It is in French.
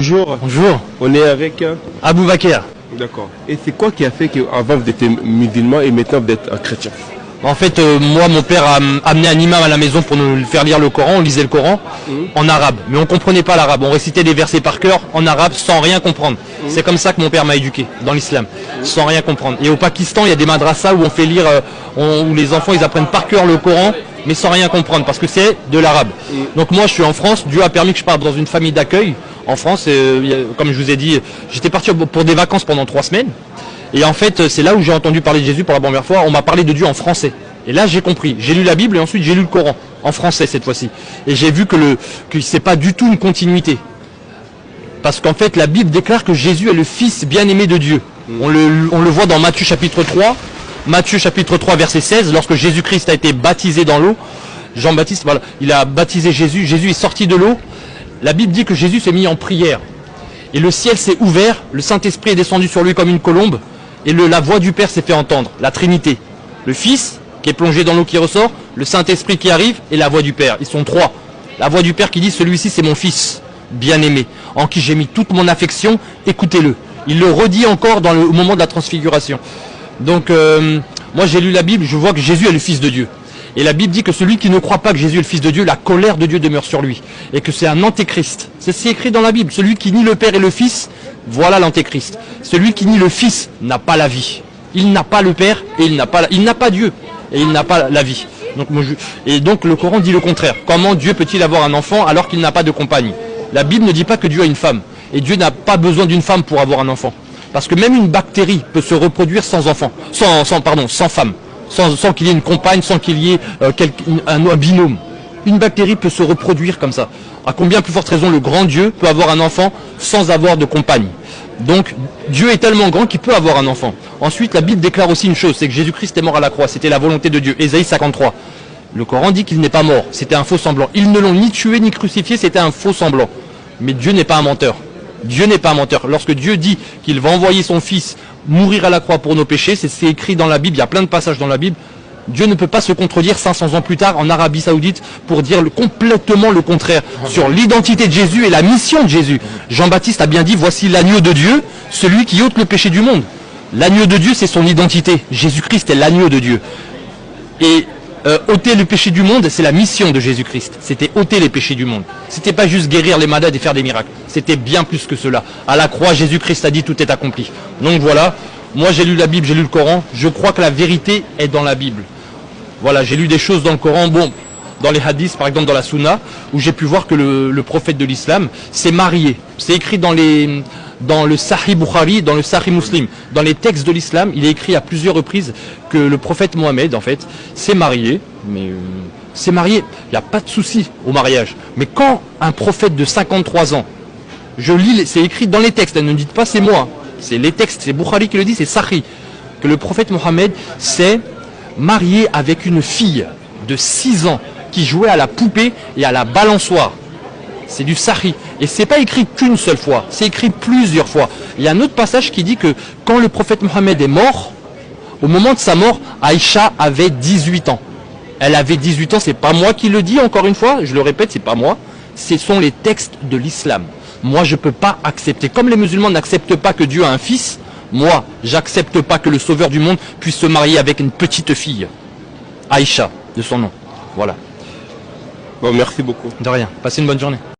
Bonjour. Bonjour. On est avec Abou Bakr. D'accord. Et c'est quoi qui a fait qu'avant vous étiez musulman et maintenant vous êtes un chrétien? En fait, moi, mon père a amené un imam à la maison pour nous faire lire le Coran. On lisait le Coran en arabe, mais on comprenait pas l'arabe. On récitait des versets par cœur en arabe sans rien comprendre. C'est comme ça que mon père m'a éduqué dans l'islam, sans rien comprendre. Et au Pakistan, il y a des madrasas où on fait lire, où les enfants ils apprennent par cœur le Coran, mais sans rien comprendre, parce que c'est de l'arabe. Donc moi, je suis en France. Dieu a permis que je parte dans une famille d'accueil en France. Comme je vous ai dit, j'étais parti pour des vacances pendant 3 semaines. Et en fait, c'est là où j'ai entendu parler de Jésus pour la première fois. On m'a parlé de Dieu en français. Et là, j'ai compris. J'ai lu la Bible et ensuite j'ai lu le Coran en français cette fois-ci. Et j'ai vu que c'est pas du tout une continuité. Parce qu'en fait, la Bible déclare que Jésus est le Fils bien-aimé de Dieu. On le voit dans Matthieu chapitre 3. Matthieu chapitre 3 verset 16, lorsque Jésus-Christ a été baptisé dans l'eau. Jean-Baptiste, voilà, il a baptisé Jésus. Jésus est sorti de l'eau. La Bible dit que Jésus s'est mis en prière. Et le ciel s'est ouvert. Le Saint-Esprit est descendu sur lui comme une colombe. Et la voix du Père s'est fait entendre, la Trinité. Le Fils qui est plongé dans l'eau qui ressort, le Saint-Esprit qui arrive et la voix du Père. Ils sont 3. La voix du Père qui dit, celui-ci c'est mon Fils, bien-aimé, en qui j'ai mis toute mon affection, écoutez-le. Il le redit encore au moment de la transfiguration. Donc moi j'ai lu la Bible, je vois que Jésus est le Fils de Dieu. Et la Bible dit que celui qui ne croit pas que Jésus est le Fils de Dieu, la colère de Dieu demeure sur lui. Et que c'est un antéchrist. C'est écrit dans la Bible. Celui qui nie le Père et le Fils, voilà l'antéchrist. Celui qui nie le Fils n'a pas la vie. Il n'a pas le Père et il n'a pas Dieu. Et il n'a pas la vie. Donc le Coran dit le contraire. Comment Dieu peut-il avoir un enfant alors qu'il n'a pas de compagne? La Bible ne dit pas que Dieu a une femme. Et Dieu n'a pas besoin d'une femme pour avoir un enfant. Parce que même une bactérie peut se reproduire sans enfant. Sans femme. Sans qu'il y ait une compagne, sans qu'il y ait un binôme. Une bactérie peut se reproduire comme ça. À combien plus forte raison le grand Dieu peut avoir un enfant sans avoir de compagne? Donc Dieu est tellement grand qu'il peut avoir un enfant. Ensuite, la Bible déclare aussi une chose, c'est que Jésus-Christ est mort à la croix. C'était la volonté de Dieu. Ésaïe 53. Le Coran dit qu'il n'est pas mort. C'était un faux semblant. Ils ne l'ont ni tué ni crucifié, c'était un faux semblant. Mais Dieu n'est pas un menteur. Dieu n'est pas un menteur. Lorsque Dieu dit qu'il va envoyer son Fils mourir à la croix pour nos péchés, c'est écrit dans la Bible, il y a plein de passages dans la Bible. Dieu ne peut pas se contredire 500 ans plus tard en Arabie Saoudite pour dire complètement le contraire sur l'identité de Jésus et la mission de Jésus. Jean-Baptiste a bien dit, voici l'agneau de Dieu, celui qui ôte le péché du monde. L'agneau de Dieu, c'est son identité. Jésus-Christ est l'agneau de Dieu. Et ôter le péché du monde, c'est la mission de Jésus-Christ. C'était ôter les péchés du monde. C'était pas juste guérir les malades et faire des miracles. C'était bien plus que cela. À la croix, Jésus-Christ a dit tout est accompli. Donc voilà, moi j'ai lu la Bible, j'ai lu le Coran. Je crois que la vérité est dans la Bible. Voilà, j'ai lu des choses dans le Coran, dans les hadiths, par exemple dans la Sunna, où j'ai pu voir que le prophète de l'islam s'est marié. C'est écrit dans le Sahih Bukhari, dans le Sahih Muslim. Dans les textes de l'islam, il est écrit à plusieurs reprises que le prophète Mohammed, en fait, s'est marié. Mais s'est marié, il n'y a pas de souci au mariage. Mais quand un prophète de 53 ans, je lis, c'est écrit dans les textes, ne dites pas c'est moi, c'est les textes, c'est Bukhari qui le dit, c'est Sahih, que le prophète Mohammed s'est marié avec une fille de 6 ans qui jouait à la poupée et à la balançoire. C'est du Sahih. Et c'est pas écrit qu'une seule fois, c'est écrit plusieurs fois. Il y a un autre passage qui dit que quand le prophète Mohammed est mort, au moment de sa mort, Aïcha avait 18 ans. Elle avait 18 ans, c'est pas moi qui le dis, encore une fois, je le répète, c'est pas moi. Ce sont les textes de l'islam. Moi, je peux pas accepter. Comme les musulmans n'acceptent pas que Dieu a un fils, moi, j'accepte pas que le sauveur du monde puisse se marier avec une petite fille. Aïcha, de son nom. Voilà. Bon, merci beaucoup. De rien. Passez une bonne journée.